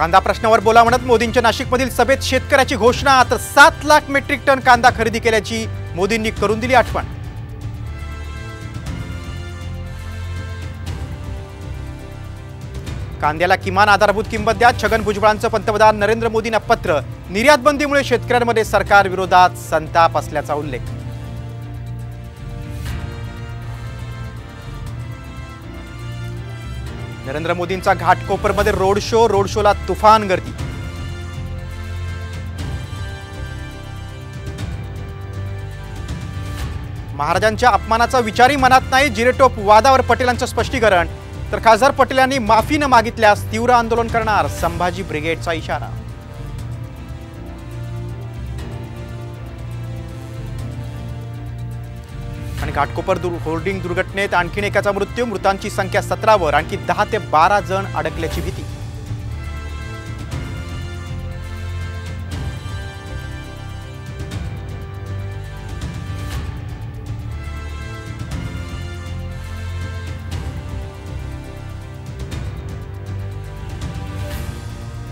कांदा प्रश्नावर बोला म्हणत मोदींच्या नाशिकमधील सभेत शेतकऱ्याची घोषणा। आता 7 लाख मेट्रिक टन कांदा खरेदी केल्याची मोदींनी करून दिली आठवण। कांद्याला किमान आधारभूत किंमत द्या, छगन भुजबळांचं पंतप्रधान नरेंद्र मोदींना पत्र। निर्यात बंदीमुळे शेतकऱ्यांमध्ये सरकार विरोधात संताप असल्याचा उल्लेख। नरेंद्र मोदींचा घाटकोपरमध्ये रोड शोला तुफान गर्दी। महाराजांच्या अपमानाचा विचारही मनात नाही, जिरेटोप वादावर पटेलांचं स्पष्टीकरण। तर खासदार पटेल यांनी माफी न मागितल्यास तीव्र आंदोलन करणार, संभाजी ब्रिगेडचा इशारा। आणि घाटकोपर होर्डिंग दुर्घटनेत आणखी एकाचा मृत्यू, मृतांची संख्या 17 वर, आणखी 10 ते 12 जण अडकल्याची भीती।